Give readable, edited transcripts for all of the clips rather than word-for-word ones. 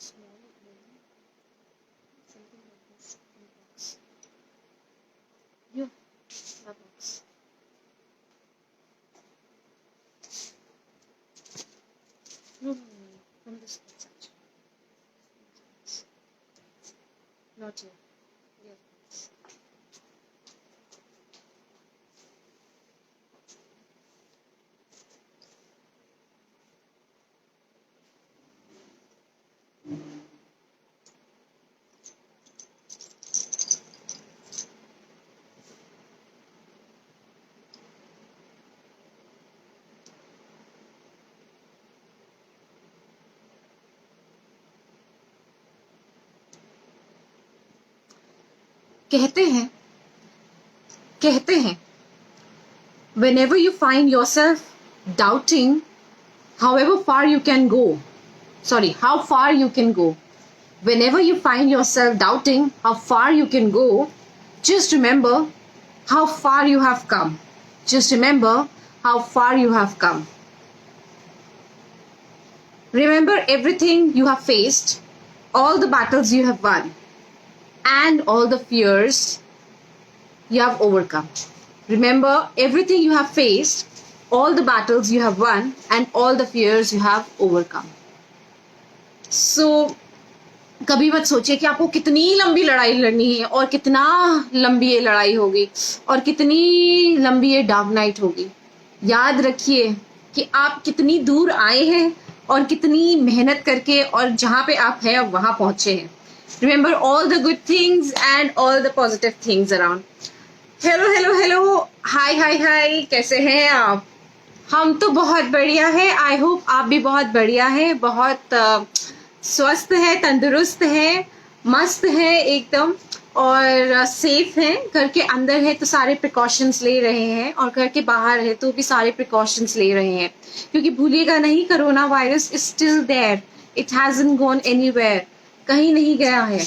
small maybe, something like this in box. Yeah, that box. No, from this box actually. Not here. Yeah. कहते हैं whenever you find yourself doubting how far you can go, whenever you find yourself doubting how far you can go, just remember how far you have come. Just remember how far you have come. Remember everything you have faced, all the battles you have won, and all the fears you have overcome. Remember everything you have faced, all the battles you have won, and all the fears you have overcome. So, कभी मत सोचिए कि आपको कितनी लंबी लड़ाई लड़नी है और कितना लंबी ये लड़ाई होगी और कितनी लंबी ये डार्क नाइट होगी. याद रखिए कि आप कितनी दूर आए हैं और कितनी मेहनत करके और जहाँ पे आप हैं वहाँ पहुंचे हैं. Remember all the good things and all the positive things around. Hello, hi, कैसे हैं आप? हम तो बहुत बढ़िया है. आई होप आप भी बहुत बढ़िया है, बहुत स्वस्थ है, तंदुरुस्त है, मस्त है एकदम और सेफ है. घर के अंदर है तो सारे प्रिकॉशंस ले रहे हैं और घर के बाहर है तो भी सारे प्रिकॉशंस ले रहे हैं, क्योंकि भूलिएगा नहीं, corona virus is still there. It hasn't gone anywhere. कहीं नहीं गया है.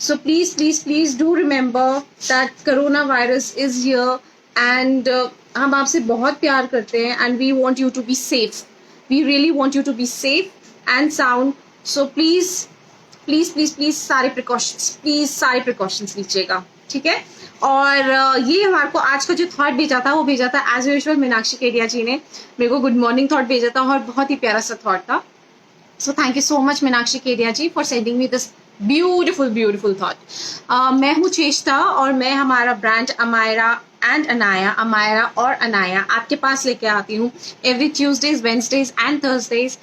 So please do remember that coronavirus is here and हम आपसे बहुत प्यार करते हैं and we want you to be safe. We really want you to be safe and sound. So please सारे precautions लीजिएगा, ठीक है? और ये हमारे को आज का जो थॉट भेजा था वो भेजा था एज यूजुअल मीनाक्षी केडिया जी ने. मेरे को गुड मॉर्निंग थॉट भेजा था और बहुत ही प्यारा सा थॉट था. So thank you so much Meenakshi Kedia ji for sending me this beautiful thought. मैं हूँ चेष्टा और मैं हमारा ब्रांड अमायरा एंड अनाया, अमायरा और अनाया आपके पास लेके आती हूँ every Tuesdays, Wednesdays and Thursdays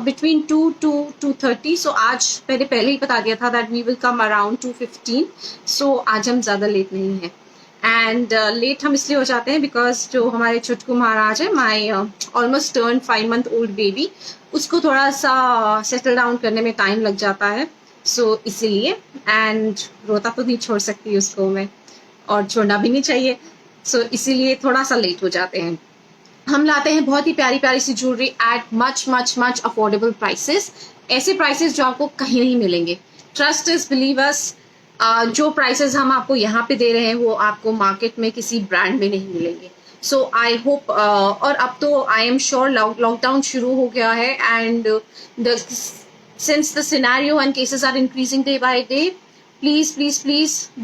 between 2 to 2:30. So आज पहले ही बता दिया था that we will come around 2:15. So आज हम ज़्यादा लेट नहीं हैं. एंड लेट हम इसलिए हो जाते हैं बिकॉज जो हमारे छुटकू महाराज है, my almost turn 5 month old baby, उसको थोड़ा सा सेटल डाउन करने में टाइम लग जाता है. सो इसीलिए, एंड रोता तो नहीं छोड़ सकती उसको मैं और छोड़ना भी नहीं चाहिए. सो इसीलिए थोड़ा सा लेट हो जाते हैं. हम लाते हैं बहुत ही प्यारी सी jewellery at much affordable prices. ऐसे प्राइसेस जो आपको कहीं नहीं मिलेंगे. Trust is, believe us. जो प्राइसेस हम आपको यहाँ पे दे रहे हैं वो आपको मार्केट में किसी ब्रांड में नहीं मिलेंगे. सो आई होप, और अब तो आई एम श्योर लॉकडाउन शुरू हो गया है and since the scenario and cases are increasing day by day, please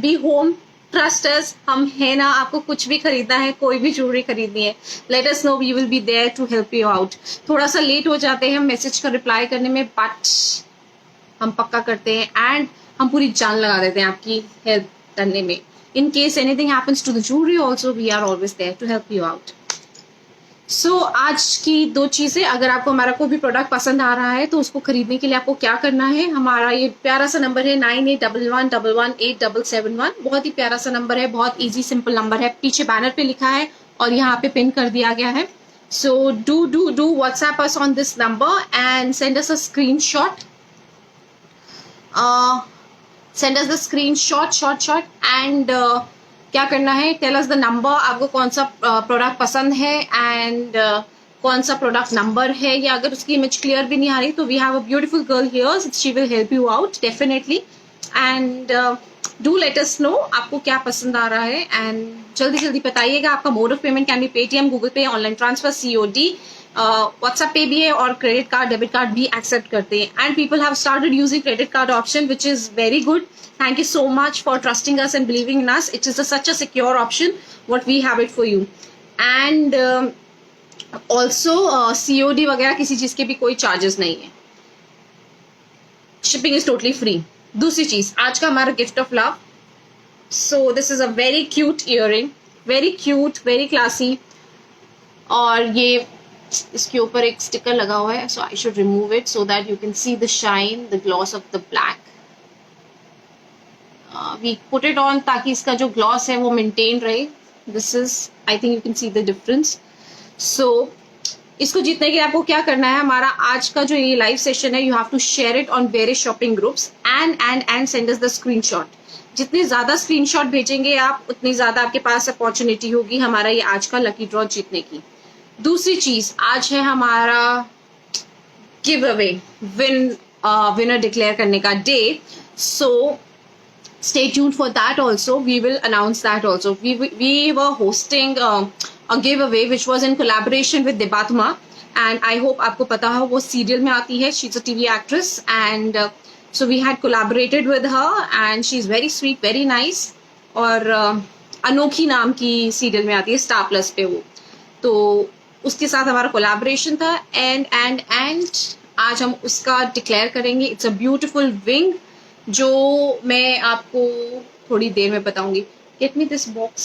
be home. Trust us. हम है ना. आपको कुछ भी खरीदना है, कोई भी ज्वेलरी खरीदनी है, let us know, we will be there to help you out. थोड़ा सा लेट हो जाते हैं मैसेज का रिप्लाई करने में, बट हम पक्का करते हैं एंड हम पूरी जान लगा देते हैं आपकी हेल्प करने में. In case anything happens to the jewelry also, we are always there to help you out. सो आज की 2 चीज़ें, अगर आपको हमारा कोई भी प्रोडक्ट पसंद आ रहा है तो उसको खरीदने के लिए आपको क्या करना है. हमारा ये प्यारा सा नंबर है 9811118771. बहुत ही प्यारा सा नंबर है, बहुत इजी सिंपल नंबर है. पीछे बैनर पे लिखा है और यहाँ पे पिन कर दिया गया है. So do WhatsApp us on this number and send us a screenshot. Send us the screenshot and क्या करना है, टेल अस द नंबर. आपको कौन सा प्रोडक्ट पसंद है एंड कौन सा प्रोडक्ट नंबर है, या अगर उसकी इमेज क्लियर भी नहीं आ रही तो we have a beautiful girl here, she will help you out definitely. And do let us know आपको क्या पसंद आ रहा है एंड जल्दी बताइएगा. आपका mode of payment can be Paytm, Google पे, ऑनलाइन ट्रांसफर, COD. व्हाट्सएप पे भी है और क्रेडिट कार्ड डेबिट कार्ड भी एक्सेप्ट करते हैं. And people have started using credit card option which is very good. Thank you so much for trusting us and believing in us. It is such a secure option. What we have it for you. And also COD वगैरह किसी चीज के भी कोई charges नहीं है. Shipping is totally free. दूसरी चीज आज का हमारा gift of love. So this is a very cute earring, very cute, very classy. और ये इसके ऊपर एक स्टिकर लगा हुआ है, so I should remove it so that you can see the shine, the gloss of the black. We put it on ताकि इसका जो ग्लॉस है वो मेंटेन रहे. This is, I think you can see the difference. So इसको जीतने के लिए आपको क्या करना है, हमारा आज का जो ये लाइव सेशन है, you have to share it on various shopping groups and send us the screenshot. जितने ज्यादा स्क्रीनशॉट भेजेंगे आप, उतनी ज्यादा आपके पास अपॉर्चुनिटी होगी हमारा ये आज का लकी ड्रॉ जीतने की. दूसरी चीज, आज है हमारा गिव अवे, विनर डिक्लेयर करने का day. So stay tuned for that also. We will announce that also. We were hosting a giveaway which was in collaboration with Debatma, and I hope आपको पता हो वो serial में आती है. She's a TV actress, and so we had collaborated with her, and she's very sweet, very nice. और अनोखी नाम की serial में आती है Star Plus पे वो. तो उसके साथ हमारा collaboration था, and आज हम उसका declare करेंगे. It's a beautiful wing जो मैं आपको थोड़ी देर में बताऊंगी. Get me this box.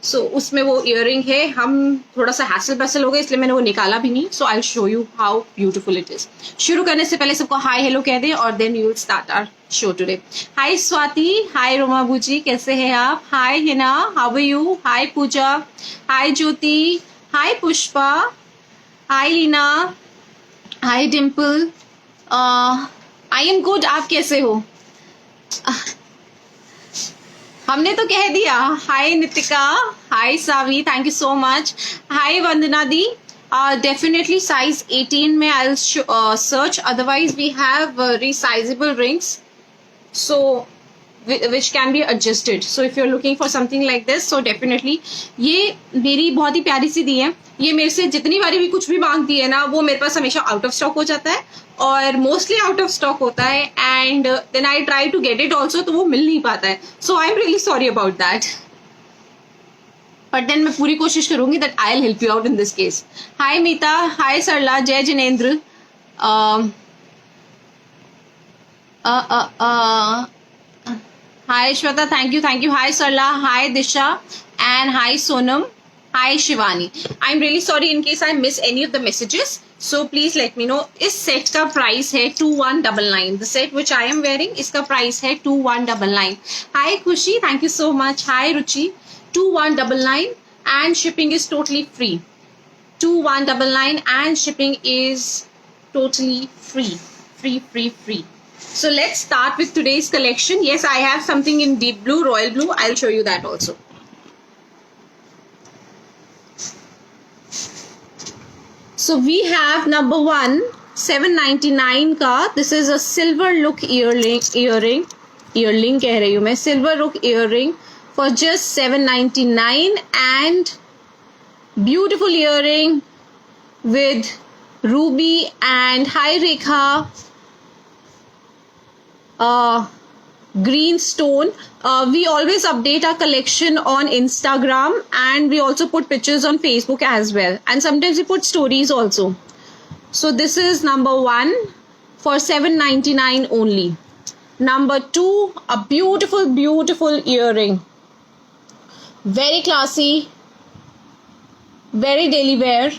So उसमें वो इयररिंग है. हम थोड़ा सा हैसल बैसल हो गए इसलिए मैंने वो निकाला भी नहीं. So I will show you how beautiful it is. शुरू करने से पहले सबको हाय हेलो कह दें और then we will start our show today. Hi Swati, hi Roma बूजी, कैसे हैं आप? Hi Hina, how are you? Hi Pooja, hi Jyoti, hi Pushpa, hi Leena, hi Dimple. I am good. आप कैसे हो? हमने तो कह दिया. Hi Nitika, hi Savi, thank you so much. Hi Vandana di. Definitely size 18 में I will search, otherwise we have resizable rings so which can be adjusted. So if you're looking for something like this, so definitely. ये मेरी बहुत ही प्यारी सी दी है. ये मेरे से जितनी बारी भी कुछ भी मांगती है ना, वो मेरे पास हमेशा आउट ऑफ स्टॉक हो जाता है और मोस्टली आउट ऑफ स्टॉक होता है. And then I try to get it also, तो वो मिल नहीं पाता है. So I am really sorry about that, but then मैं पूरी कोशिश करूंगी that I will help you out in this case. Hi Meeta, hi Sarla, जय Jinendra. Hi Shweta, thank you. Hi Sarla, hi Disha, and hi Sonam, hi Shivani. I'm really sorry in case I miss any of the messages. So please let me know. इस set का price है 2199. The set which I am wearing, इसका price है 2199. Hi खुशी, thank you so much. Hi Ruchi, 2199 and shipping is totally free. 2199 and shipping is totally free. So let's start with today's collection. Yes, I have something in deep blue, royal blue. I'll show you that also. So we have number one, 799 का. This is a silver look earring कह रही हूँ मैं. Silver look earring for just 799 and beautiful earring with ruby and hi Rekha. Green stone. We always update our collection on Instagram and we also put pictures on Facebook as well, and sometimes we put stories also. So this is number one for 799 only. Number two, a beautiful earring, very classy, very daily wear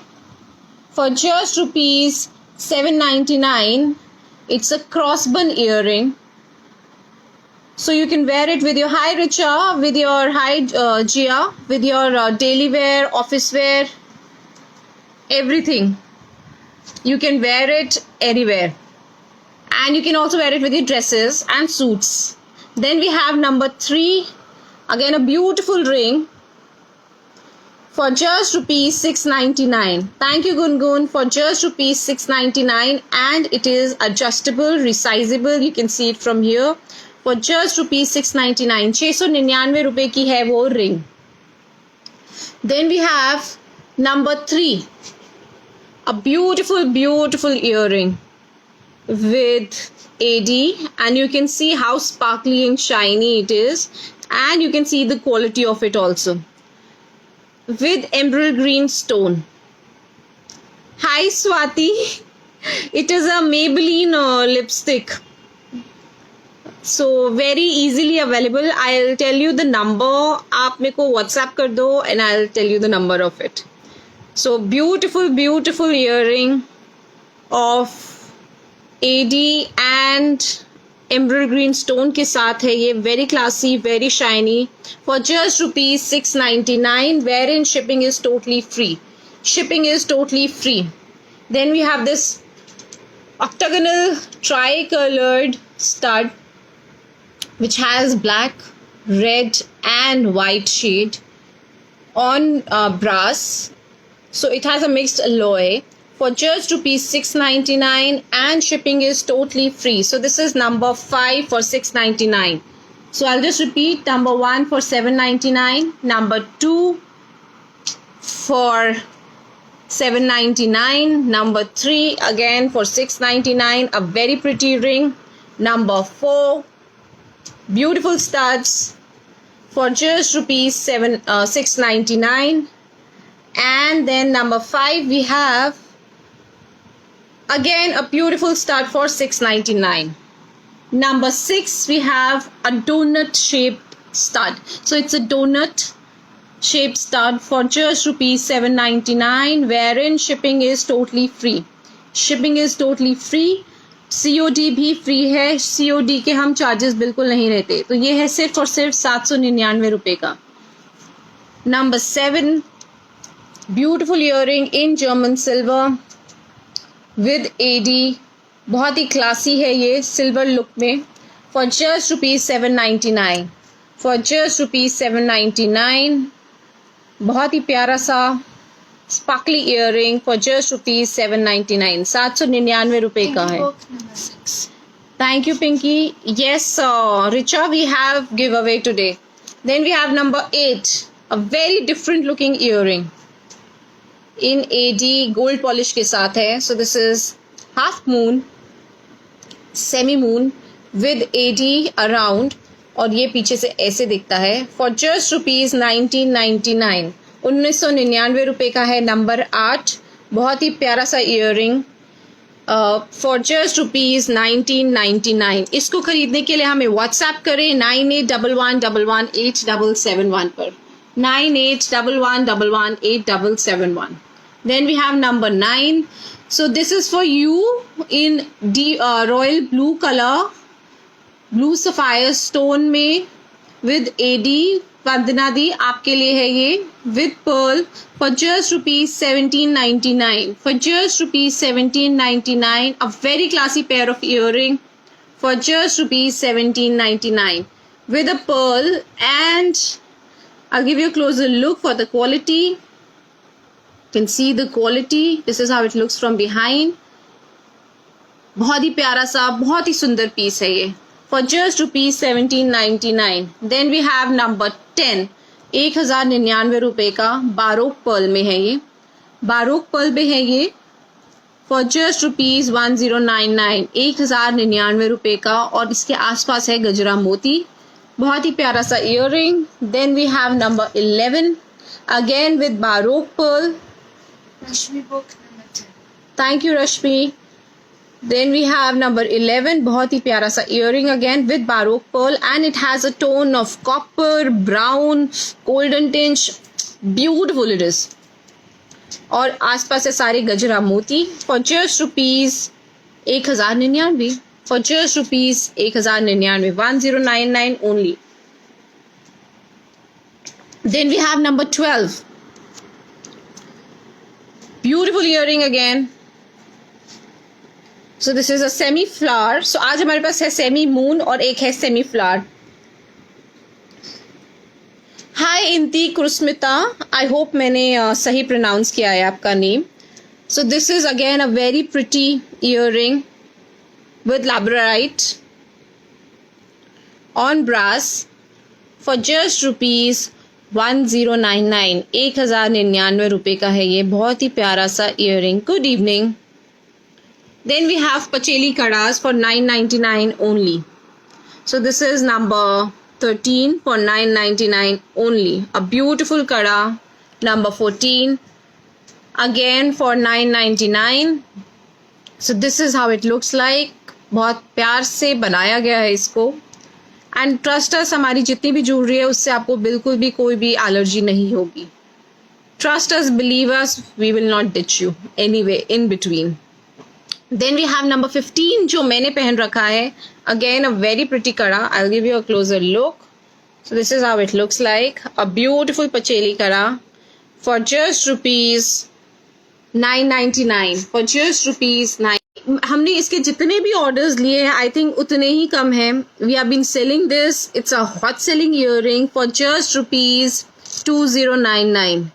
for just rupees 799. It's a crossbun earring. So you can wear it with your hi Richa, with your hi Gia, with your daily wear, office wear, everything. You can wear it anywhere. And you can also wear it with your dresses and suits. Then we have number three. Again a beautiful ring for just rupees 699. Thank you Gungun, for just rupees 699, and it is adjustable, resizable. You can see it from here. For just rupees 699, 699 रुपए की है वो ring. Then we have number three. a beautiful earring with AD, and you can see how sparkly and shiny it is, and you can see the quality of it also, with emerald green stone. Hi Swati, it is a Maybelline lipstick, so very easily available. I'll tell you the number, आप मेरे को WhatsApp कर दो and I'll tell you the number of it. So beautiful earring of AD and emerald green stone के साथ है ये, very classy, very shiny, for just rupees 699, wherein shipping is totally free. Then we have this octagonal tri-colored stud which has black, red and white shade on brass. So it has a mixed alloy for just rupees 699, and shipping is totally free. So this is number 5 for 699. So I'll just repeat: number 1 for 799, number 2 for 799, number 3 again for 699, a very pretty ring, number 4 beautiful studs for just rupees 699, and then number 5 we have again a beautiful stud for 699. Number 6 we have a donut shaped stud. So it's a donut shaped stud for just rupees 799, wherein shipping is totally free. COD भी free है, COD के हम charges बिल्कुल नहीं रहते. तो ये है सिर्फ और सिर्फ 799 रुपए का. Number 7, beautiful earring in German silver with AD, बहुत ही क्लासी है ये सिल्वर लुक में, फॉर जस्ट रुपीज 799. बहुत ही प्यारा सा sparkly earring for just rupees 799, 799 रुपए का है. Thank you, Pinky. Yes, Richa, we have giveaway today. Then we have number 8, a very different looking earring in AD gold polish के साथ है. So this is half moon, semi moon with AD around, और ये पीछे से ऐसे दिखता है, for just rupees 1999, 1999 रुपए का है. नंबर 8, बहुत ही प्यारा सा इयररिंग फॉर जस्ट रुपीज 1999. इसको खरीदने के लिए हमें व्हाट्सएप करें 9811118771 पर, 9811118771. Then we have number 9. So this is for you in royal blue color, blue sapphire stone में with AD. वंदना दी आपके लिए है ये, with pearl for just rupees 1799. For just rupees 1799, a very classy pair of earring for just rupees 1799 with a pearl. And I'll give you a closer look for the quality. You can see the quality. This is how it looks from behind. बहुत ही प्यारा सा, बहुत ही सुंदर piece है ये, for just rupees 1799. Then we have number 10, 1099 रुपए का, बारोक पर्ल में है ये, बारोक पर्ल में है ये, for just rupees 1099, 1099 रुपए का, और इसके आसपास है गजरा मोती, बहुत ही प्यारा सा earring. Then we have number 11, again with baroque pearl. Rashmi book number 10. Thank you Rashmi. Then we have number 11, बहुत ही प्यारा सा earring again with baroque pearl, and it has a tone of copper, brown, golden tinge. Beautiful it is. और आसपास से सारे गजरा मोती for just rupees 1099. For just rupees 1099, 1099 only. Then we have number 12. Beautiful earring again. So this is a semi flower. So आज हमारे पास है semi moon और एक है semi flower. Hi इंती कुरुस्मिता, I hope मैंने सही pronounce किया है आपका name. So this is again a very pretty earring with labradorite on brass for just rupees 1099, 1099 रुपए का है ये, बहुत ही प्यारा सा earring. Good evening. Then we have Pacheli Kadas for 999 only. So this is number 13 for 999 only. A beautiful kada. Number 14 again for 999. So this is how it looks like. बहुत प्यार से बनाया गया है इसको. एंड ट्रस्ट अस, हमारी जितनी भी ज्वेलरी है उससे आपको बिल्कुल भी कोई भी एलर्जी नहीं होगी. Trust us, believe us, we will not ditch you anyway in between. Then we have number 15 जो मैंने पहन रखा है. Again a very pretty kada. I will give you a closer look. So this is how it looks like. A beautiful Pacheli kada for just rupees 999. For just rupees 9. हमने इसके जितने भी orders लिए हैं आई थिंक उतने ही कम हैं. We have been selling this. It's a hot selling earring for just rupees 2099.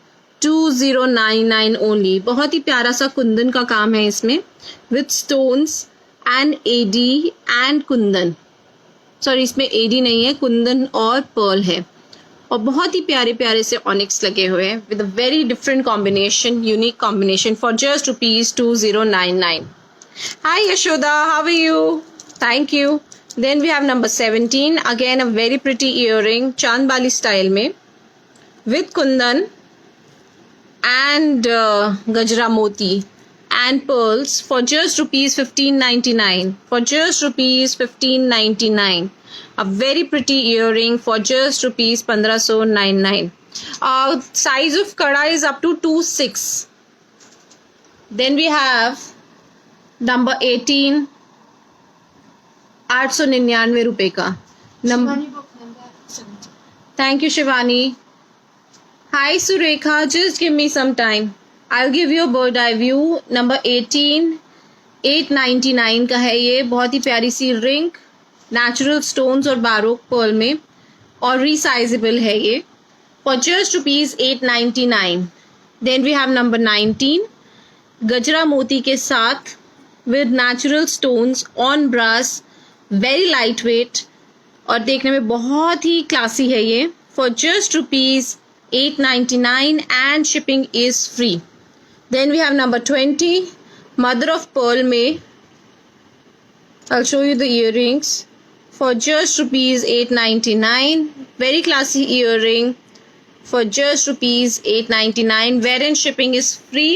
2099 only. बहुत ही प्यारा सा कुंदन का काम है इसमें with stones and AD and kundan. Sorry, इसमें एडी नहीं है, कुंदन और पर्ल है. और बहुत ही प्यारे प्यारे से ऑनिक्स लगे हुए हैं with a very different combination, unique combination for just rupees 2099. Hi Yashoda, how are you? Thank you. Then we have number 17. Again a very pretty earring, Chandbali style में with kundan and gajra moti and pearls for just rupees 1599. For just rupees 1599. A very pretty earring for just rupees 1599. Size of kada is up to 2.6. Then we have number 18, 899 रुपए का. Shivani book number 17. Thank you Shivani. Hi Surekha, just give me some time, I give you bird eye view. Number 18, 899 का है ये. बहुत ही प्यारी सी ring, natural stones और Barog Perl में, और रिसाइजेबल है ये for just rupees 899. Then we have number 19, gajra मोती के साथ with natural stones on brass, very lightweight और देखने में बहुत ही क्लासी है ये for just rupees 899 and shipping is free. Then we have number 20, mother of pearl में. I'll show you the earrings for just rupees 899. Very classy earring for just rupees 899 wherein shipping is free.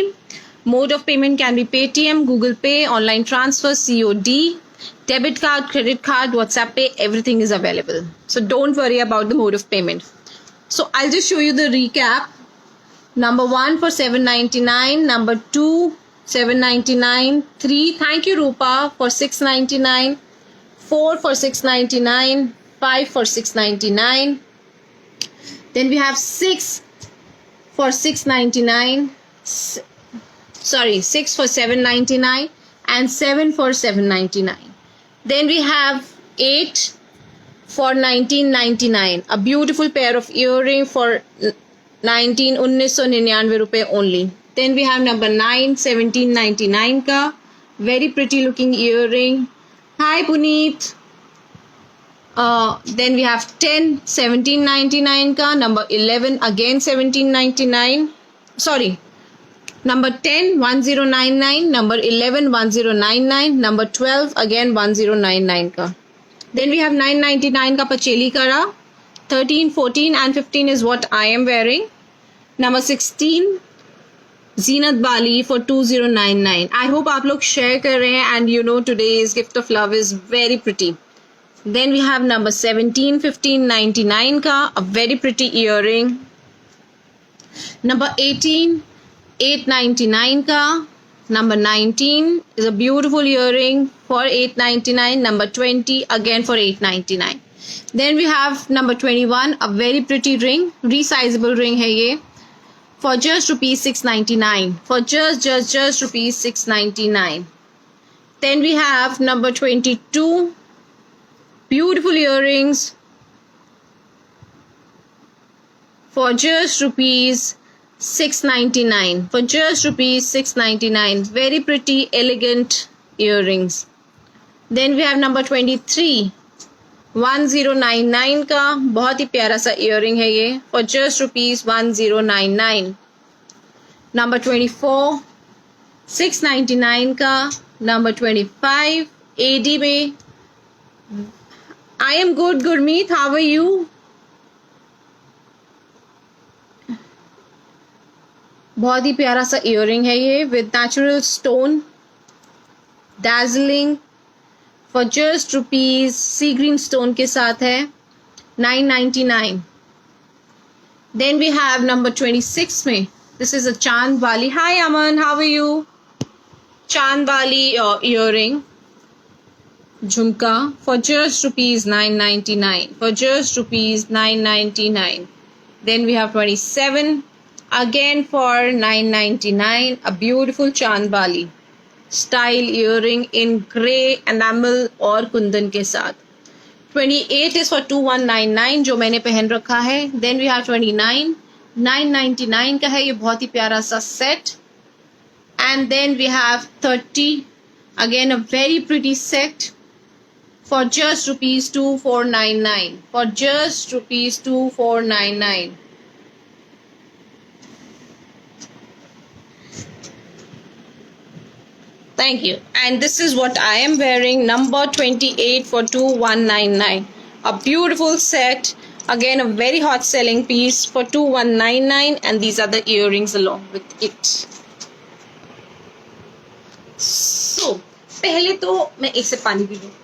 Mode of payment can be Paytm, Google Pay, online transfer, COD, debit card, credit card, WhatsApp Pay, everything is available. So don't worry about the mode of payment. So I'll just show you the recap. Number 1 for 799, number 2 799, 3 thank you Rupa for 699, 4 for 699, 5 for 699. Then we have 6 for 699. 6 for 799 and 7 for 799. Then we have 8 for 1999. A beautiful pair of earring for 1999 रुपए only. Then we have number 9, 1799 का very pretty looking earring. Hi Puneet. Then we have 10, 1799 का. Number 11 again 1799. Sorry. Number 10, 1099. Number 11, 1099. Number 12, again 1099 का. Then we have 999 का पचेली कड़ा. 13, 14 and 15 is what I am wearing. Number 16, Zeenat Bali for 2099. I hope आप लोग share कर रहे हैं and you know today's gift of love is very pretty. Then we have number 17, 1599 का, a very pretty earring. Number 18, 899 का. Number 19 is a beautiful earring for 899. Number 20 again for 899. Then we have number 21, a very pretty ring, resizable ring है ये for just rupees 699. For just rupees 699. Then we have number 22, beautiful earrings for just rupees 699. For just rupees 699. Very pretty, elegant earrings. Then we have number 23, 1099 का बहुत ही प्यारा सा earring है ये, for just ₹1099। Number 24 699 का। नंबर 25 AD में। I am good Gurmeet, how are you? बहुत ही प्यारा सा इयररिंग है ये with natural stone, dazzling, for just rupees sea green stone के साथ है, 999। देन वी हैव नंबर 26 में, दिस इज अ चांद वाली। Hi Aman, how are you? चांद वाली earring jhumka for just ₹999, for just ₹999। Then we have 27 again for 999, a beautiful चांद वाली style earring in grey enamel और कुंदन के साथ। 28 इज फॉर 2199 जो मैंने पहन रखा है। देन वी हैव 29 999 का है ये बहुत ही प्यारा सा set. And then we have 30 again a very pretty set for just ₹2499, for just ₹2499। Thank you. And this is what I am wearing, number 28 for 2199. A beautiful set. Again, a very hot selling piece for 2199, and these are the earrings along with it. So, पहले तो मैं एक से पानी पी लूं।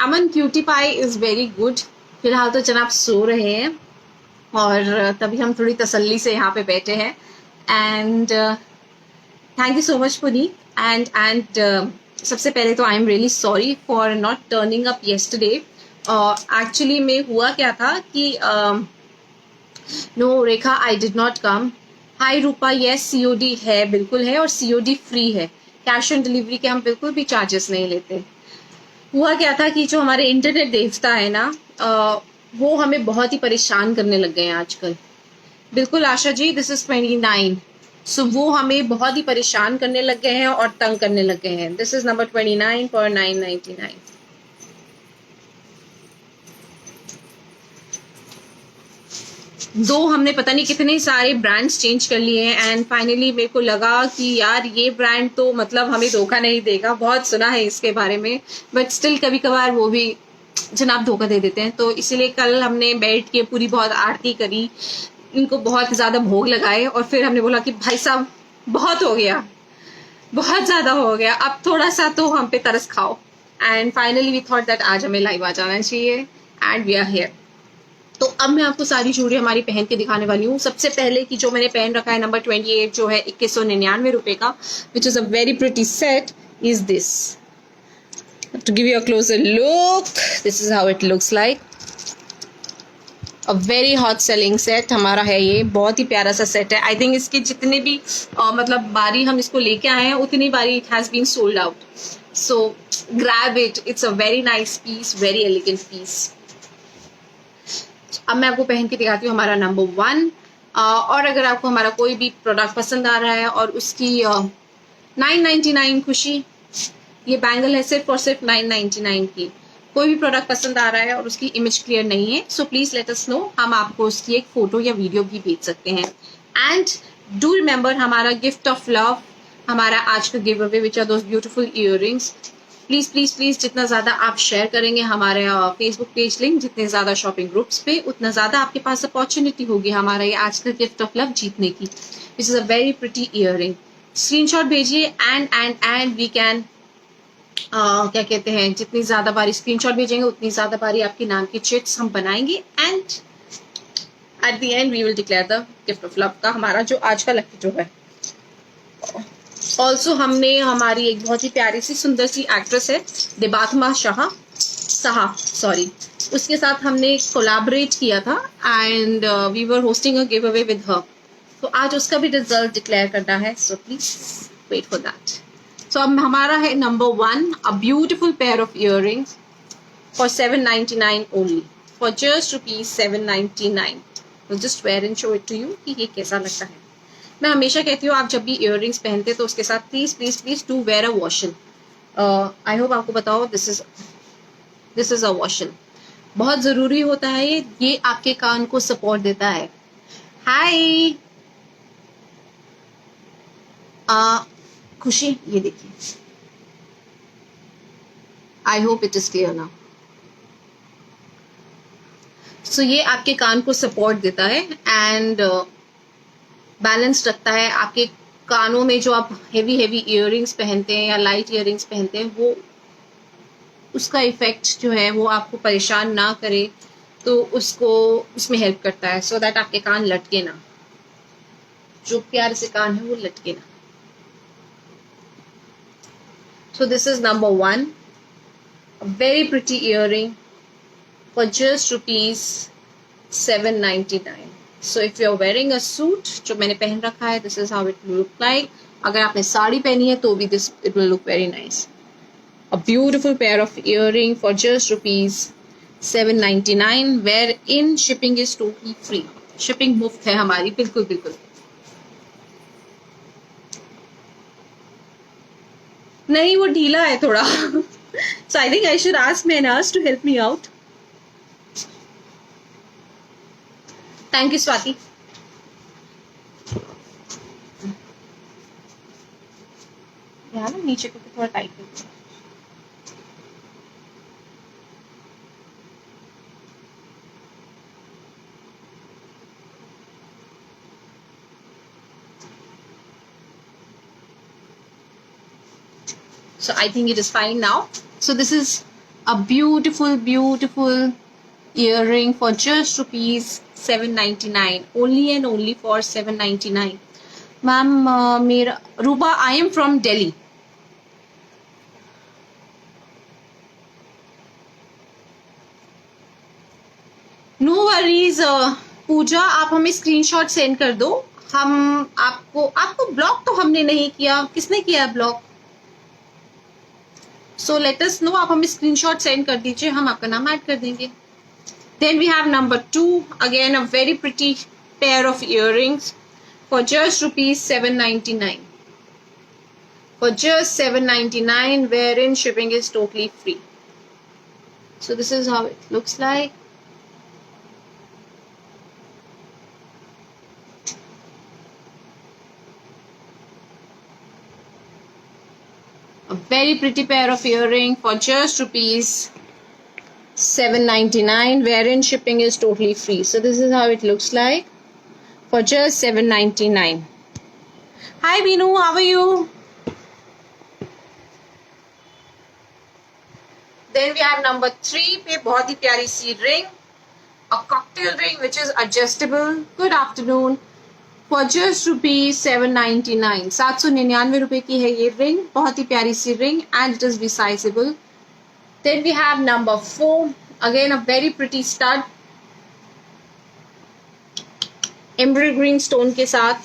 Aman cutie pie is very good. फिलहाल तो जनाब सो रहे हैं और तभी हम थोड़ी तसल्ली से यहाँ पे बैठे हैं। And thank you so much Puneet. And सबसे पहले तो I am really sorry for not turning up yesterday. Actually में हुआ क्या था कि no Rekha, I did not come. Hi Roopa, yes COD है, बिल्कुल है, और COD फ्री है। कैश ऑन डिलीवरी के हम बिल्कुल भी चार्जेस नहीं लेते। हुआ क्या था कि जो हमारे इंटरनेट देवता है ना, वो हमें बहुत ही परेशान करने लग गए हैं आजकल। बिल्कुल आशा जी, दिस इज 29। सो वो हमें बहुत ही परेशान करने लग गए हैं और तंग करने लग गए हैं। This is number 29 for 999। दो हमने पता नहीं कितने सारे ब्रांड्स चेंज कर लिए हैं एंड फाइनली मेरे को लगा कि यार ये ब्रांड तो मतलब हमें धोखा नहीं देगा। बहुत सुना है इसके बारे में, बट स्टिल कभी कभार वो भी जनाब धोखा दे देते हैं। तो इसीलिए कल हमने बैठ के पूरी बहुत आरती करी, इनको बहुत ज़्यादा भोग लगाए और फिर हमने बोला कि भाई साहब बहुत हो गया, बहुत ज़्यादा हो गया, अब थोड़ा सा तो हम पे तरस खाओ। And finally we thought that आज हमें लाइव आ जाना चाहिए एंड वी आर हियर। तो अब मैं आपको सारी चूड़ी हमारी पहन के दिखाने वाली हूँ। सबसे पहले की जो मैंने पहन रखा है नंबर 28 जो है 2199 रुपए का, which is a very pretty set, is this. To give you a closer look, this is how it looks like. A very hot selling set हमारा है ये, बहुत ही प्यारा सा सेट है। आई थिंक इसके जितने भी मतलब बारी हम इसको लेके आए हैं उतनी बारी it has been sold out. So grab it, it's a very nice piece, very elegant piece. अब मैं आपको पहन के दिखाती हूँ हमारा नंबर 1। और अगर आपको हमारा कोई भी प्रोडक्ट पसंद आ रहा है और उसकी 999 खुशी, ये बैंगल है सिर्फ और सिर्फ 999 की। कोई भी प्रोडक्ट पसंद आ रहा है और उसकी इमेज क्लियर नहीं है, so please let us no, हम आपको उसकी एक फोटो या वीडियो भी भेज सकते हैं। एंड डू रिमेंबर हमारा गिफ्ट ऑफ लव, हमारा आज का give away which are those beautiful earrings. Please please please जितना ज्यादा आप शेयर करेंगे हमारे फेसबुक पेज लिंक, जितने ज्यादा शॉपिंग ग्रुप्स पे, उतना ज्यादा आपके पास अपॉर्चुनिटी होगी हमारा ये आज का गिफ्ट ऑफ लव जीतने की, which is a very pretty earring. Screenshot भेजिए एंड वी कैन क्या कहते हैं, जितनी ज्यादा बारी स्क्रीनशॉट भेजेंगे उतनी ज्यादा बारी आपके नाम की चिट्स हम बनाएंगे and at the end we will declare the gift of love का हमारा जो आज का लकी ड्रॉ है। ऑल्सो हमने हमारी एक बहुत ही प्यारी सी सुंदर सी एक्ट्रेस है देबात्मा साहा सॉरी, उसके साथ हमने कोलैबोरेट किया था and we were hosting a give away with her. तो आज उसका भी रिजल्ट डिक्लेयर करना है, so please wait for that. So अब हमारा है number 1, a beautiful pair of earrings for 799 only, for just ₹799। Just wear and show it to you कि ये कैसा लगता है। मैं हमेशा कहती हूँ आप जब भी इयररिंग्स पहनते तो उसके साथ please please please to wear a वॉशन. आई होप आपको बताओ दिस इज अ वॉशन. बहुत जरूरी होता है ये आपके कान को सपोर्ट देता है. हाय खुशी, ये देखिए. I hope it is clear now. So ये आपके कान को सपोर्ट देता है एंड बैलेंस रखता है. आपके कानों में जो आप हेवी हेवी इयररिंग्स पहनते हैं या लाइट इयररिंग्स पहनते हैं वो उसका इफेक्ट जो है वो आपको परेशान ना करे, तो उसको उसमें हेल्प करता है सो दैट आपके कान लटके ना. जो प्यारे से कान है वो लटके ना. सो this is number 1, a very pretty earring for just rupees 799. So if you are wearing a suit, जो मैंने पहन रखा है, this is how it will look like. अगर आपने साड़ी पहनी है तो भी this it will look very nice. A beautiful pair of earring for just rupees 799, wherein shipping is totally free. Shipping मुफ्त है हमारी, बिल्कुल बिल्कुल. नहीं वो ढीला है थोड़ा. So I think I should ask Mehnaz to help me out. Thank you, Swati. यहाँ ना नीचे को थोड़ा टाइट कर. So I think it is fine now. So this is a beautiful, beautiful earring for just rupees 799. Only and only for 799. Ma'am, मेरा Ruba, I am from Delhi. No worries, पूजा आप हमें screenshot send कर दो. हम आपको block तो हमने नहीं किया. किसने किया block? So let us no. आप हमें स्क्रीनशॉट सेंड कर दीजिए, हम आपका नाम ऐड कर देंगे. Then we have number 2, again a very pretty pair of earrings for just rupees 799. For just 799, wherein shipping is totally free. So this is how it looks like. A very pretty pair of earring for just rupees 799, wherein shipping is totally free. So this is how it looks like for just 799. Hi Binu, how are you? Then we have number 3 पे बहुत ही प्यारी सी ring, a cocktail ring which is adjustable. Good afternoon. For just rupees 799, 799 रुपए की है ये ring. बहुत ही प्यारी सी ring and it is resizable. Then we have number 4, again a very pretty stud, emerald green stone के साथ,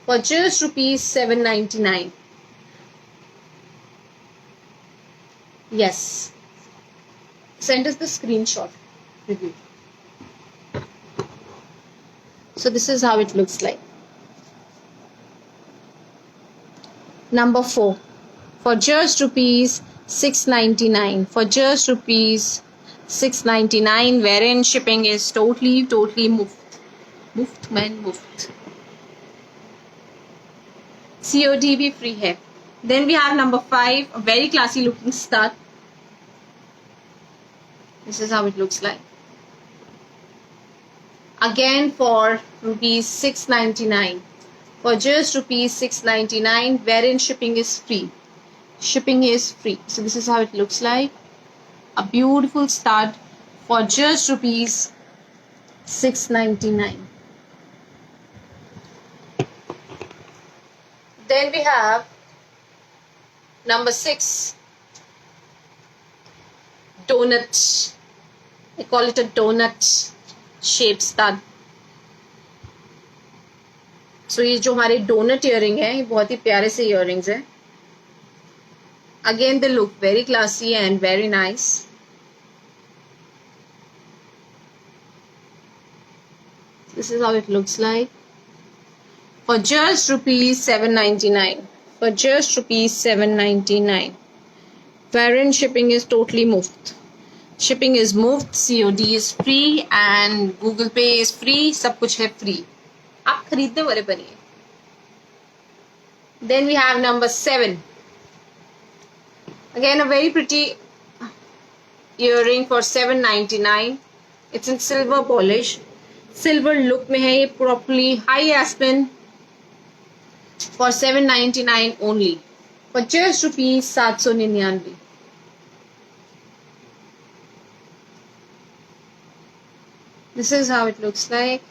for just rupees 799. Yes, send us the screenshot review. So this is how it looks like. Number 4 for just rupees 699. For just rupees 699, wherein shipping is totally muft. Muft man muft. COD भी free है. Then we have number 5, a very classy looking stud. This is how it looks like. Again for rupees 699. For just rupees 699, wherein shipping is free. Shipping is free. So this is how it looks like. A beautiful stud for just rupees 699. Then we have number 6, donut. They call it a donut shaped stud. So ये जो हमारे donut earring है, ये बहुत ही प्यारे से earrings हैं. Again they look very classy and very nice. This is how it looks like. For just rupees 799. For just rupees 799. Wherein shipping is totally muft. Shipping is muft, COD is free and Google Pay is free. सब कुछ है free. आप खरीदने वाले बनिए. Then we have number 7. Again a very pretty earring for 799. It's in silver polish. Silver look में है ये, properly high aspen for 799 only. For just rupees 799. This is how it looks like.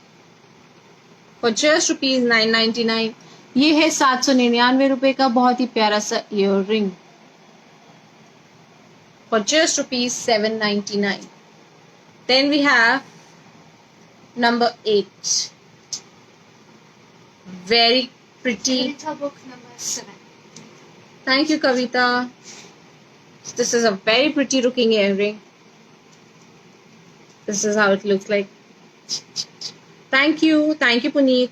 For just rupees 999. ये है 799 रुपए का बहुत ही प्यारा सा earring. For just rupees 799. Then we have number 8. Very pretty. Kavita book number 7. Thank you, Kavita. This is a very pretty looking earring. This is how it looks like. Thank you, Puneet.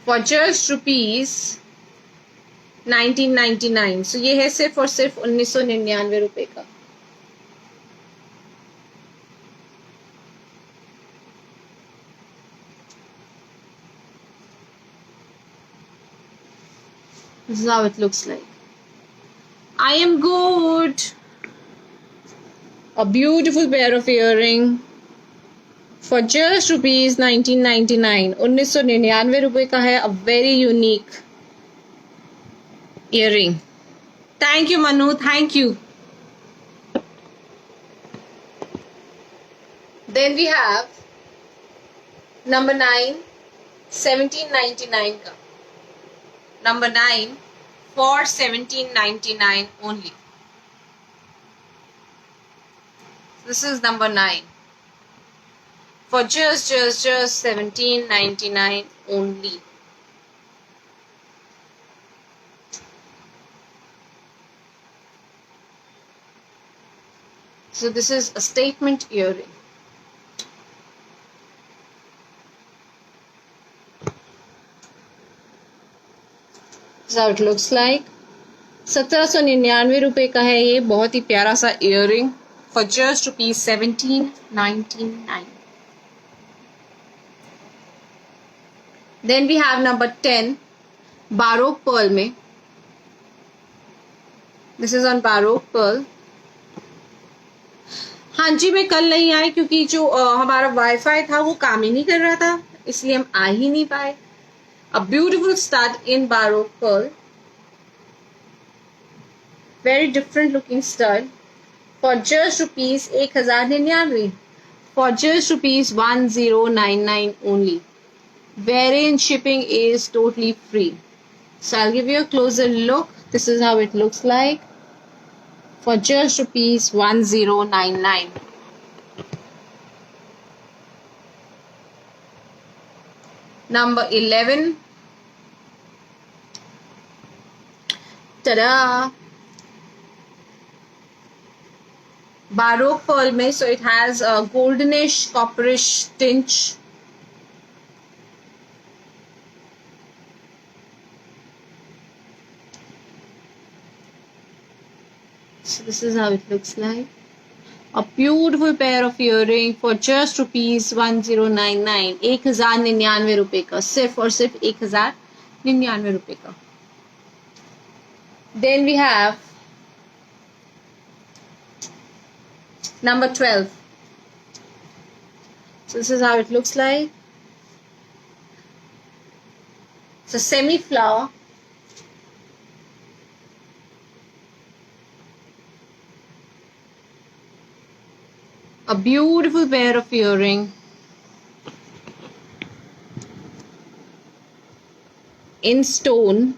For just rupees 1999. So ये है सिर्फ और सिर्फ 1999 रुपए का. This is how it looks like. I am good. A beautiful pair of earring for just rupees 1999. 1999 रुपए का है. A very unique earring. Thank you, Manu. Thank you. Then we have number 9, 1799 का. Number 9 for 1799 only. This is number 9 for just 1799 only. So this is a statement earring. This is how it looks like. 1799 रुपए का है ये बहुत ही प्यारा सा earring for just rupees 1799. Then we have number 10 Baroque pearl में. This is on Baroque pearl. हाँ जी, मैं कल नहीं आई क्योंकि जो हमारा वाईफाई था वो काम ही नहीं कर रहा था, इसलिए हम आ ही नहीं पाए. A beautiful stud in Baroque pearl. Very different looking stud. For just rupees 1099. For just rupees 1099 only. Wherein shipping is totally free. So I'll give you a closer look. This is how it looks like. For just rupees 1099. Number 11. Ta-da! Baroque pearl में, so it has a goldenish copperish tinge. So this is how it looks like. A beautiful pair of earring for just rupees 1099. 1099 रुपए का, सिर्फ और सिर्फ 1099 रुपए का. Then we have number 12. So this is how it looks like. It's a semi flower. A beautiful pair of earring in stone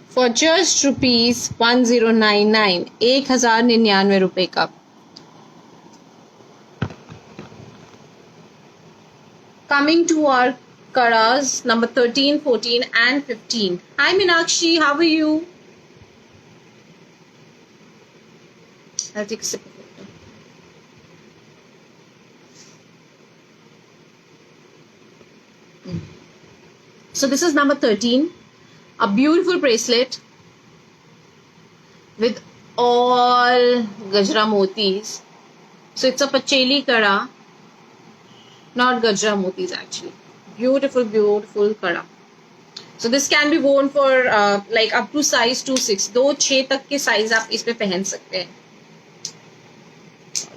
for just rupees 1099. 1099 रुपए का. Coming to our karas, number 13, 14 and 15. Hi Meenakshi, how are you? I'll take a sip of it. So this is number 13, a beautiful bracelet with all Gajra motis. So it's a Pacheli Kara, not Gajra motis actually. Beautiful, beautiful Kara. So this can be worn for like up to size 2-6. 2-6 तक के size आप इस पे पहन सकते हैं.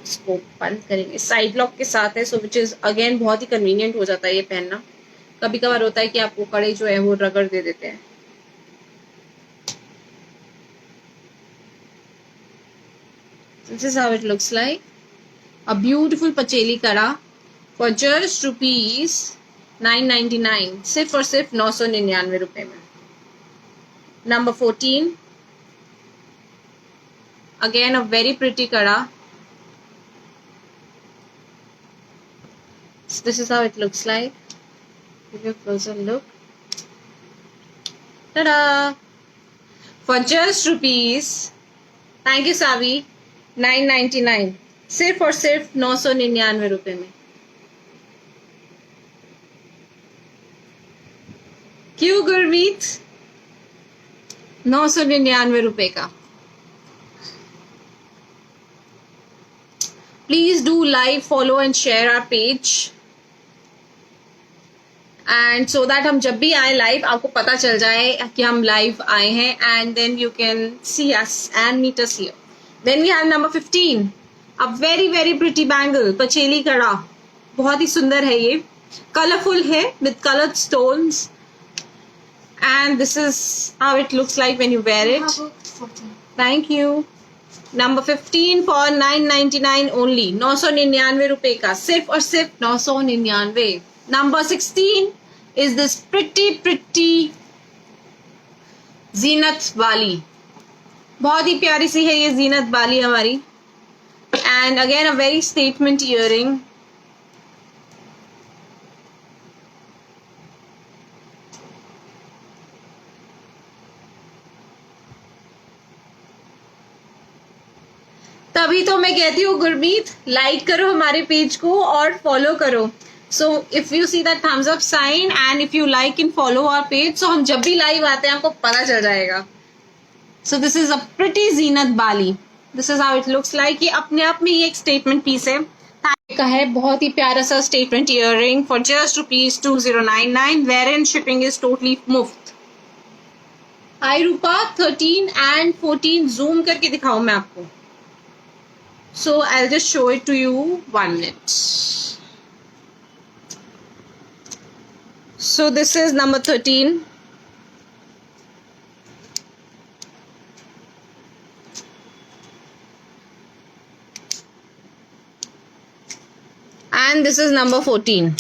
इसको बंद करेंगे, साइड लॉक के साथ है, सो विच इज अगेन बहुत ही कन्वीनियंट हो जाता है ये पहनना. कभी कभार होता है कि आपको कड़े जो है वो रगड़ दे देते हैं. This is how it looks like. A beautiful Pacheli Kara for just rupees 999. सिर्फ और सिर्फ 999 रुपए में. Number 14. Again a very pretty Kara. So this is how it looks like. Give you a closer look. Ta-da! For just rupees, thank you Savi, 999. सिर्फ और सिर्फ 999 रुपए में. क्यों गुरमीत? 999 रुपए का. Please do like, follow and share our page. And so that हम जब भी आए लाइव आपको पता चल जाए कि हम लाइव आए हैं, and then you can see us and meet us here. Then we have number 15, a very very pretty bangle, Pacheli kada. बहुत ही सुंदर है ये, कलरफुल है with coloured stones, and this is how it looks like when you wear it. Thank you. Number 15 for 999 only. 999 रुपए का, सिर्फ और सिर्फ 999. Number 16 is this pretty जीनत वाली. बहुत ही प्यारी सी है ये जीनत वाली हमारी, and again a very statement earring. तभी तो मैं कहती हूँ गुरमीत, लाइक करो हमारे पेज को और फॉलो करो. So if you see that thumbs up sign and if you like and follow our page, so हम जब भी लाइव आते हैं आपको पता चल जाएगा. So this is a pretty Zeenat Bali. This is how it looks like. ये अपने आप में ये एक स्टेटमेंट पीस है. का है बहुत ही प्यारा सा statement earring for just rupees 2099, wherein shipping is totally मुफ्त. Hi रूपा, 13 and 14 zoom करके दिखाऊं मैं आपको. So I'll just show it to you 1 minute. So this is number 13. And this is number 14.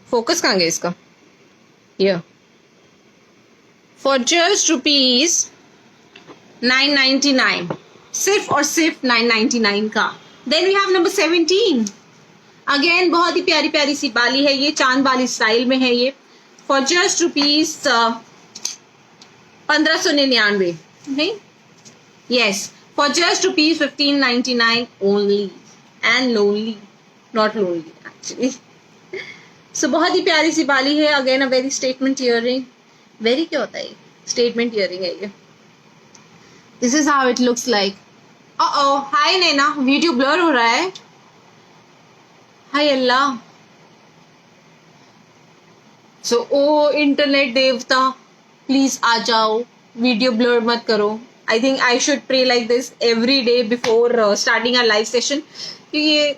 Focus कहाँ गया इसका? Here. For just rupees 999. सिर्फ और सिर्फ 999 का. Then we have number 17. Again बहुत ही प्यारी प्यारी सी बाली है ये, चांद बाली स्टाइल में है ये. For just rupees 1599. नहीं, yes, for just rupees 1599 only. And lonely, not lonely actually. So बहुत ही प्यारी सी बाली है. Again a very statement earring. Very क्या होता है, स्टेटमेंट इयरिंग है ये. This is how it looks like. Hi Naina, video blur हो रहा है. हाय अल्लाह. सो ओ इंटरनेट देवता, प्लीज आ जाओ, वीडियो ब्लर मत करो. I think I should pray like this every day before starting our live session. क्योंकि ये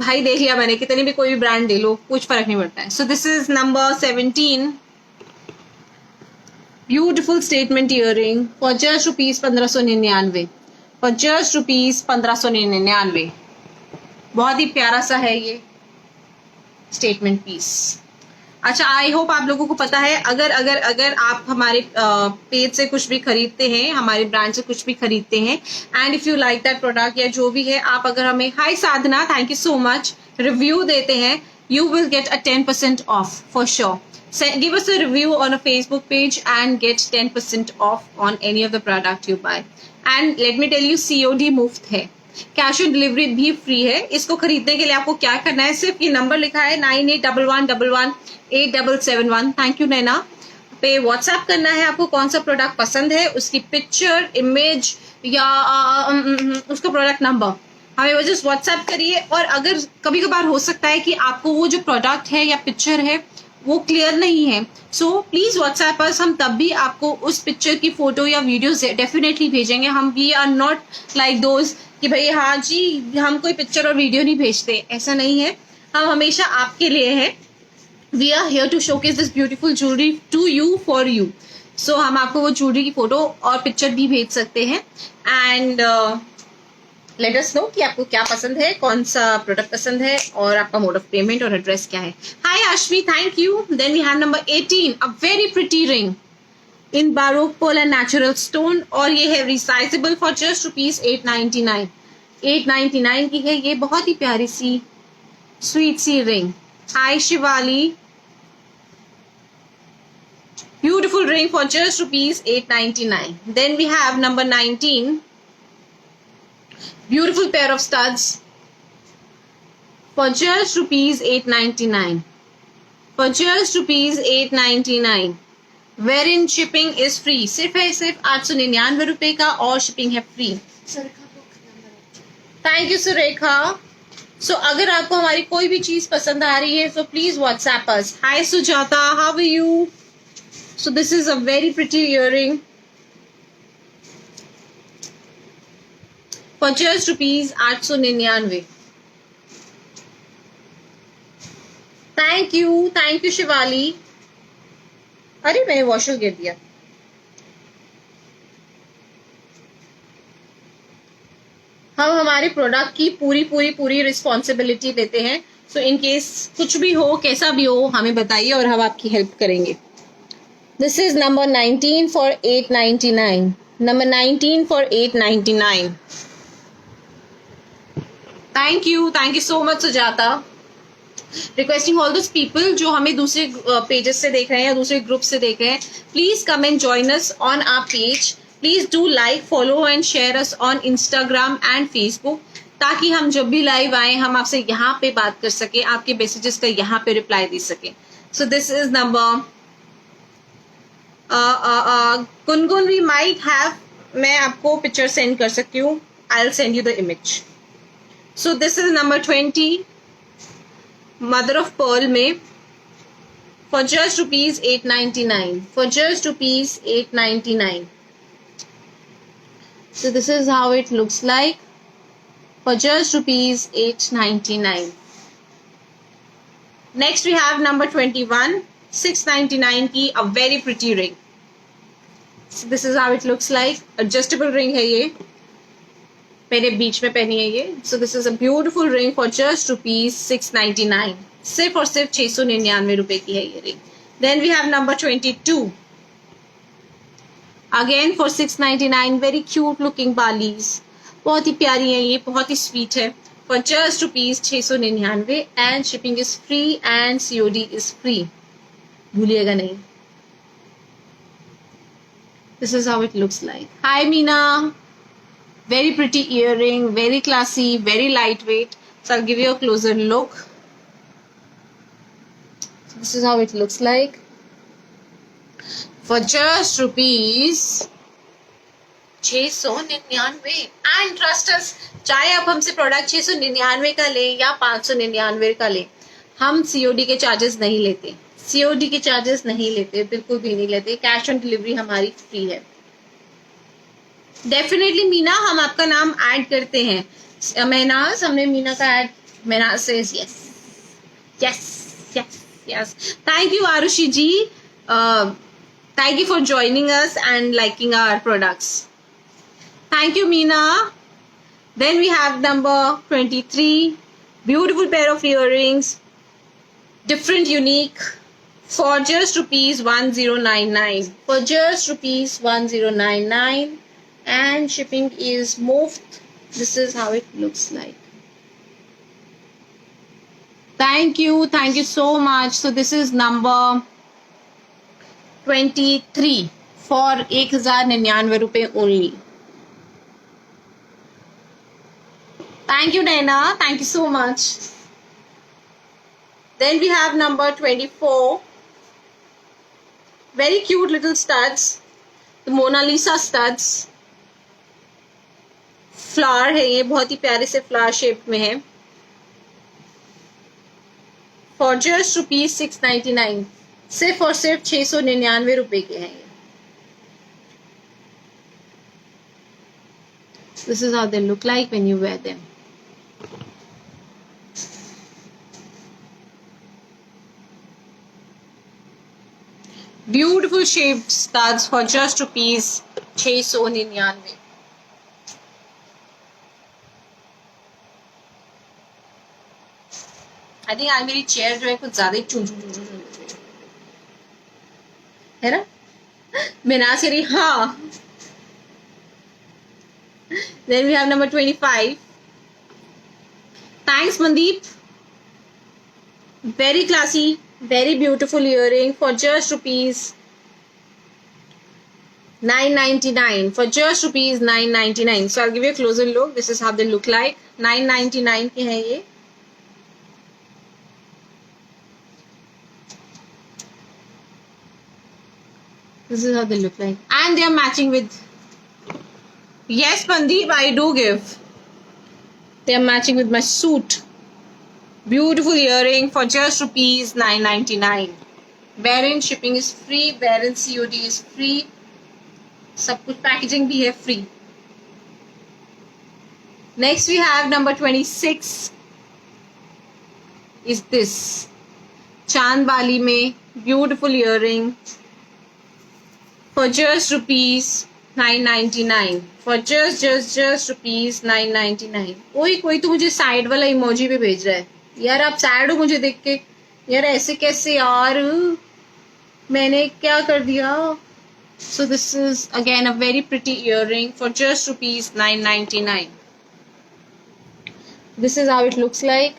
भाई देख लिया मैंने, कितनी भी कोई भी ब्रांड ले लो कुछ फर्क नहीं पड़ता है. सो this is number 17. Beautiful statement earring for just rupees 1599. For just rupees 1599. बहुत ही प्यारा सा है ये स्टेटमेंट पीस. अच्छा, आई होप आप लोगों को पता है. अगर आप हमारे पेज से कुछ भी खरीदते हैं, हमारे ब्रांड से कुछ भी खरीदते हैं, and if you like that product या जो भी है, आप अगर हमें, hi Sadhana, thank you so much, review देते हैं, you will get a 10% off for sure. Give us a review on a Facebook page and get 10% off on any of the product you buy. And let me tell you, COD मुफ्त है, cash on delivery भी free है. इसको खरीदने के लिए आपको क्या करना है, सिर्फ ये नंबर लिखा है 9811118771. थैंक यू नैना. पे व्हाट्सएप करना है आपको, कौन सा प्रोडक्ट पसंद है, उसकी पिक्चर, इमेज या उसका प्रोडक्ट नंबर हमें वो जस्ट व्हाट्सएप करिए. और अगर कभी कभार हो सकता है कि आपको वो जो प्रोडक्ट है या पिक्चर है वो क्लियर नहीं है, सो प्लीज व्हाट्सएप पर हम तब भी आपको उस पिक्चर की फोटो या वीडियोस डेफिनेटली भेजेंगे. हम we are not like those कि भाई हाँ जी हम कोई पिक्चर और वीडियो नहीं भेजते, ऐसा नहीं है. हम हमेशा आपके लिए है. We are here to showcase this beautiful jewellery to you for you. So हम आपको वो ज्वेलरी की फोटो और पिक्चर भी भेज सकते हैं. एंड लेट अस नो कि आपको क्या पसंद है, कौन सा प्रोडक्ट पसंद है और आपका मोड ऑफ पेमेंट और एड्रेस क्या है. Hi Ashmi, thank you. Then we have number 18, a very pretty ring in baroque pearl and natural stone. और ये है रिसाइजेबल फॉर जस्ट ₹899. 899 की है ये बहुत ही प्यारी सी स्वीट सी ring. Hi Shivali, beautiful ring for just ₹899. Then we have number 19, beautiful pair of studs for just ₹899. For just ₹899, wherein shipping is free. सिर्फ है सिर्फ 899 रुपए का और शिपिंग है free. Surekha book number 18. Thank you Surekha. So अगर आपको हमारी कोई भी चीज पसंद आ रही है, so please WhatsApp us. Hi Sujata, how are you? So this is a very pretty earring for just ₹899. Thank you Shivali. अरे मैंने वॉशर गिर दिया. हम हमारे प्रोडक्ट की पूरी रिस्पॉन्सिबिलिटी लेते हैं. सो इन केस कुछ भी हो, कैसा भी हो, हमें बताइए और हम आपकी हेल्प करेंगे. This is number 19 for $899. Number 19 for $899. Thank you so much Sujata. Requesting all those people जो हमें दूसरे पेजेस से देख रहे हैं या दूसरे ग्रुप से देख रहे हैं, please come and join us on our page. Please do like, follow and share us on Instagram and Facebook, ताकि हम जब भी लाइव आए हम आपसे यहाँ पे बात कर सके, आपके मैसेजेस का यहाँ पे रिप्लाई दे सके. So this is number Gungun we might have, मैं आपको पिक्चर सेंड कर सकती हूँ. I will send you the image. So this is number 20, mother of pearl में for just ₹899. For just ₹899. So this is how it looks like for just ₹899. Next we have number 21, $699 की a very pretty ring. So this is how it looks like. Adjustable ring है ये, मैंने बीच में पहनी है ये. So this is a beautiful ring for just ₹699. सिर्फ और सिर्फ 699 रुपए की है ये ring. Then we have number 22. Again for $699, very cute looking balis. बहुत ही प्यारी है ये, बहुत ही sweet है. For just ₹699 and shipping is free and COD is free. भूलिएगा नहीं. This is how it looks like. Hi Meena, very pretty earring, very classy, very lightweight. So I'll give you a closer look. So this is how it looks like. For just ₹699. And trust us, चाहे आप हमसे product 699 का लें या 599 का लें, हम COD के चार्जेस नहीं लेते. COD के चार्जेस नहीं लेते, बिल्कुल भी नहीं लेते. कैश ऑन डिलीवरी हमारी फ्री है. डेफिनेटली मीना, हम आपका नाम ऐड करते हैं. महनाज, हमने मीना का add. Mahnaz says yes yes yes yes. Thank you Arushi ji. Thank you for joining us and liking our products. Thank you Meena. Then we have number 23, beautiful pair of earrings, different unique for just ₹1099. For just ₹1099 and shipping is moved. This is how it looks like. Thank you so much. So this is number 23 for 1099 रुपए only. Thank you, Naina. Thank you so much. Then we have number 24. Very cute little studs. The Mona Lisa studs. Flower है ये, बहुत ही प्यारे से flower shape में है. For just ₹699. सिर्फ और सिर्फ 699 रुपए के हैं ये. This is how they look like when you wear them. Beautiful shaped studs for just ₹699. I think आज मेरी चेयर जो है कुछ ज्यादा ही चू है ना. मैं ना से रही. हाँ. Then we have number 25. Thanks, Mandeep. Very classy, very beautiful earring for just ₹999. For just ₹999. So I'll give you a closer look. This is how they look like. 999 के हैं ये. This is how they look like. And they are matching with. Yes, Mandeep, I do give. They are matching with my suit. Beautiful earring for just ₹999. Wherein shipping is free, wherein COD is free. सब कुछ packaging भी है free. Next we have number 26. Is this चांद बाली में beautiful earring for just ₹999. For just ₹999. कोई तो मुझे side वाला इमोजी पे भेज रहा है. यार आप सैड हो मुझे देख के. यार ऐसे कैसे यार, मैंने क्या कर दिया. So this is again a very pretty earring for just ₹999. This is how it looks like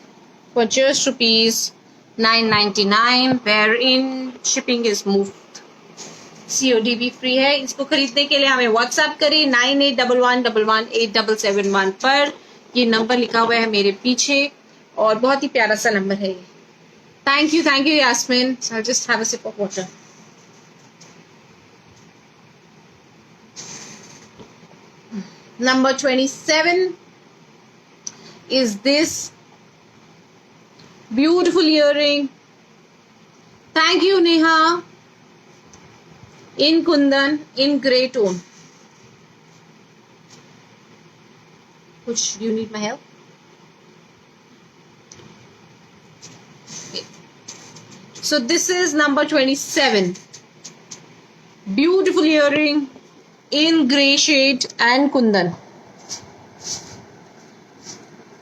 for just ₹999, wherein shipping is moved. COD भी फ्री है. इसको खरीदने के लिए हमें व्हाट्सएप करें 9811118771 पर. ये नंबर लिखा हुआ है मेरे पीछे और बहुत ही प्यारा सा नंबर है ये. Thank you Yasmin. I'll just have a sip of water. Number 27 is this beautiful earring. Thank you, Neha. In kundan, in grey tone. Do you need my help? Okay. So this is number 27. Beautiful earring in grey shade and kundan.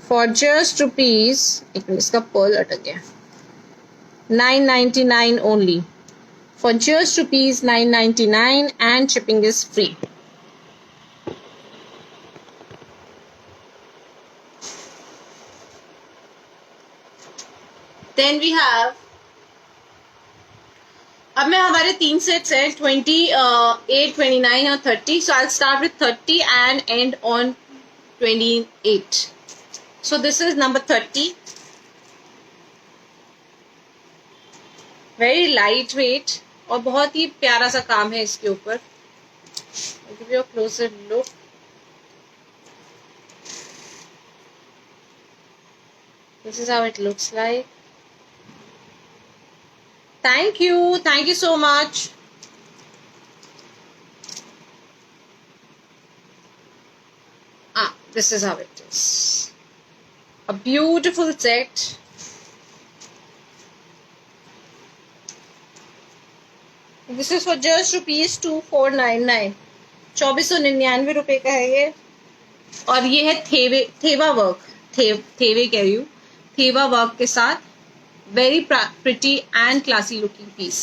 For just rupees, एक minute इसका Perl अटक गया. 999 only. For just ₹999 and shipping is free. Then we have, अब मैं हमारे 3 sets हैं 28, 29 और 30. So I'll start with 30 and end on 28. So this is number 30. Very lightweight और बहुत ही प्यारा सा काम है इसके ऊपर. I'll give you a closer look. This is how it looks like. Thank you so much. This is how it is. A beautiful set. This is for just ₹2499. 2499 रुपए का है ये. और ये है थेवा वर्क. थेवे कह रही हूँ. थेवा वर्क के साथ very pretty and classy looking piece.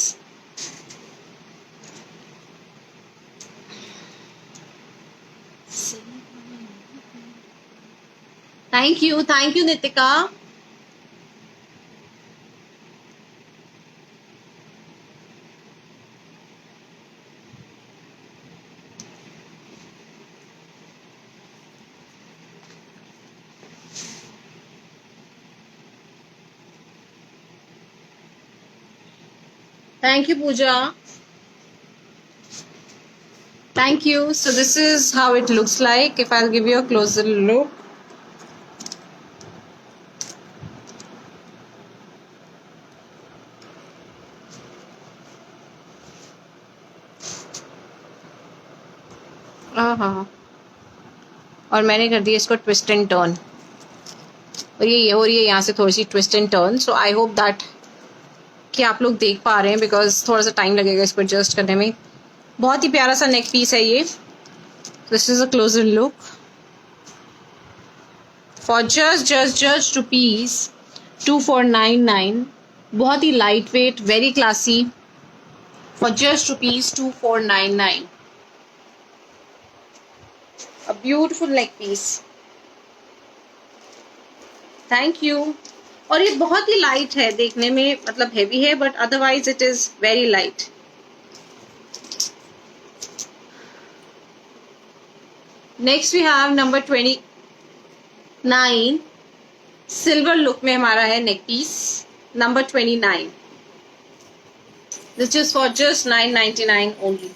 Thank you Nitika. Thank you, Pooja. Thank you. So this is how it looks like. If I'll give you a closer look. हाँ, और मैंने कर दिया इसको ट्विस्ट एंड टर्न, और ये हो रही है यहाँ से थोड़ी सी twist and turn. So I hope that कि आप लोग देख पा रहे हैं, बिकॉज थोड़ा सा टाइम लगेगा इसको एडजस्ट करने में. बहुत ही प्यारा सा नेक पीस है ये. This is a closer look for just rupees 2499. बहुत ही light weight, very classy, for just rupees 2499. A beautiful neck piece. Thank you. और ये बहुत ही लाइट है देखने में, मतलब हैवी है but otherwise it is very light. Next we have number 29. Silver look में हमारा है neck piece number 29. This is for just 999 only.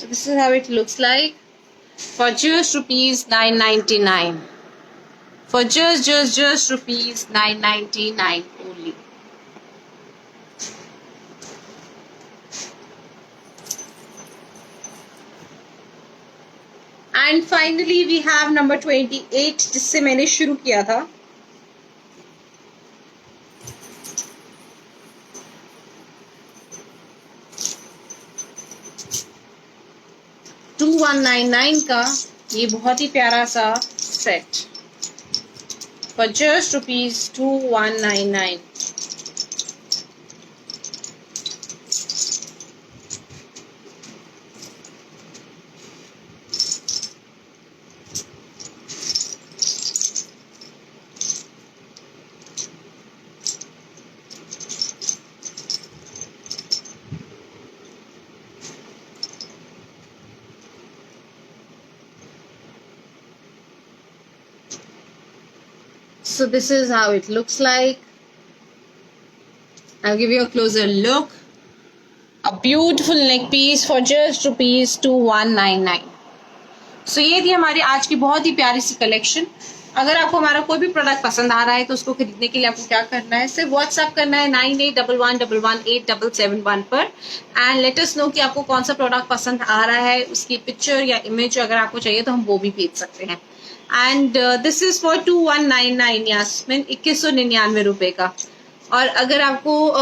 So this is how it looks like for just rupees 999. For just rupees 999 only. And finally we have number 28, जिससे मैंने शुरू किया था. $2199 का ये बहुत ही प्यारा सा set for just rupees 2199. So this is how it looks like. I'll give you a closer look. A beautiful neck piece for just rupees 2199. So ये थी हमारी आज की बहुत ही प्यारी सी कलेक्शन. अगर आपको हमारा कोई भी प्रोडक्ट पसंद आ रहा है तो उसको खरीदने के लिए आपको क्या करना है, सिर्फ व्हाट्सएप करना है 9811118771 पर एंड लेट अस नो कि आपको कौन सा प्रोडक्ट पसंद आ रहा है. उसकी पिक्चर या इमेज अगर आपको चाहिए तो हम वो भी भेज सकते हैं. And this is for 2199 Yasmin, 2199 रुपए का. और अगर आपको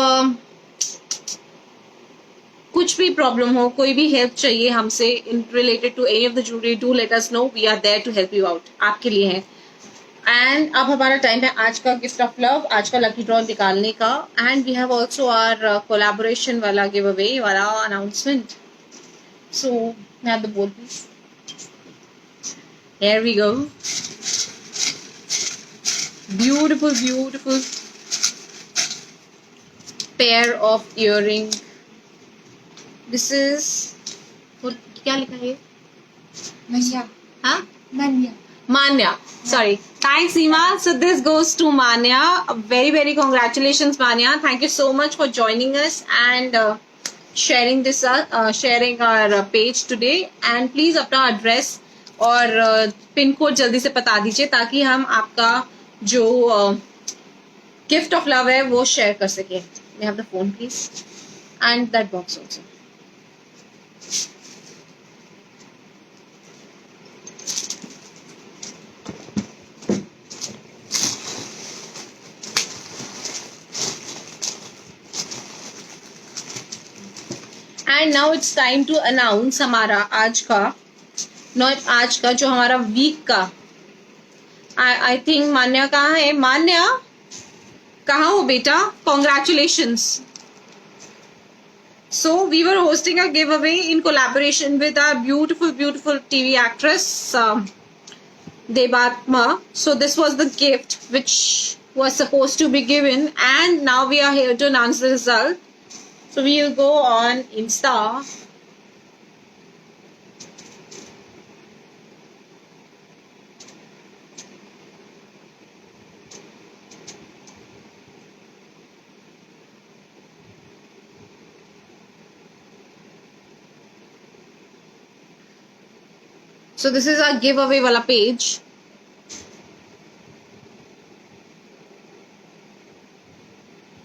कुछ भी प्रॉब्लम हो, कोई भी हेल्प चाहिए हमसे in related to any of the jewellery, do let us know. We are there to help you out. आपके लिए है. एंड अब हमारा टाइम है आज का गिफ्ट ऑफ लव, आज का लकी ड्रॉ निकालने का. And we have also our collaboration वाला गिव अवे वाला announcement. So have the board please. Here we go. Beautiful pair of earring. This is क्या लिखा है? Manya. हाँ? Manya. Manya. Sorry. Thanks, Seema. So this goes to Manya. Very congratulations, Manya. Thank you so much for joining us and sharing this, sharing our page today. And please अपना address और pin code जल्दी से बता दीजिए ताकि हम आपका जो गिफ्ट ऑफ लव है वो शेयर कर सके. We have the phone please and that box also. And now it's time to announce हमारा आज का जो हमारा वीक का. आई थिंक मान्या कहाँ है? मान्या कहाँ हो बेटा? Congratulations. So we were hosting a give away in collaboration with our beautiful TV actress Debatma. So this was the gift which was supposed to be given and now we are here to announce the result. So we will go on Insta. So this is our giveaway wala page.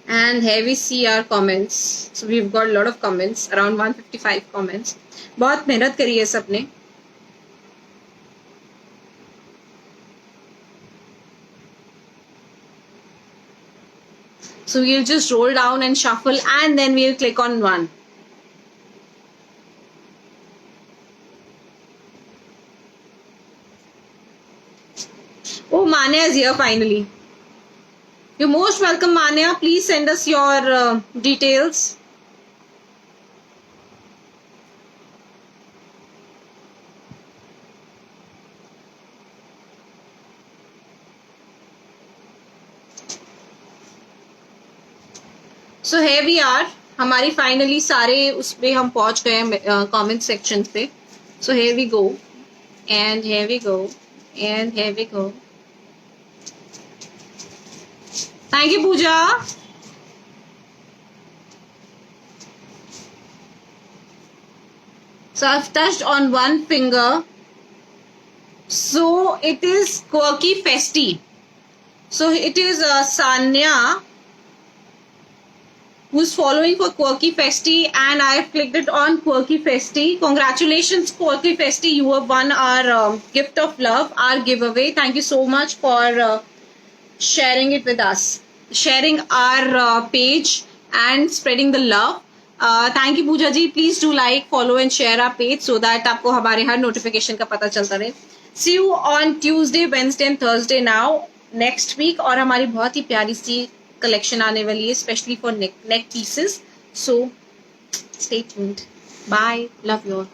And here we see our comments. So we've got a lot of comments, around 155 comments. बहुत मेहनत करी है सबने. So we'll just roll down and shuffle, and then we'll click on one. Oh, Manya is here finally. You're most welcome, Manya. Please send us your details. So here we are. हमारी finally सारे उसपे हम पहुंच गए हैं comment section पे. So here we go, and here we go, and here we go. Thank you, Pooja. So I've touched on one finger. So it is Quirky Festy. So it is Sanya who's following for Quirky Festy, and I've clicked it on Quirky Festy. Congratulations, Quirky Festy. You have won our gift of love, our giveaway. Thank you so much for sharing it with us, sharing our page and spreading the love. Thank you, Pooja ji. Please do like, follow and share our page so that आपको हमारे हर notification का पता चलता रहे. See you on Tuesday, Wednesday and Thursday now next week. और हमारी बहुत ही प्यारी सी collection आने वाली है, especially for neck pieces. So stay tuned. Bye. Love you all.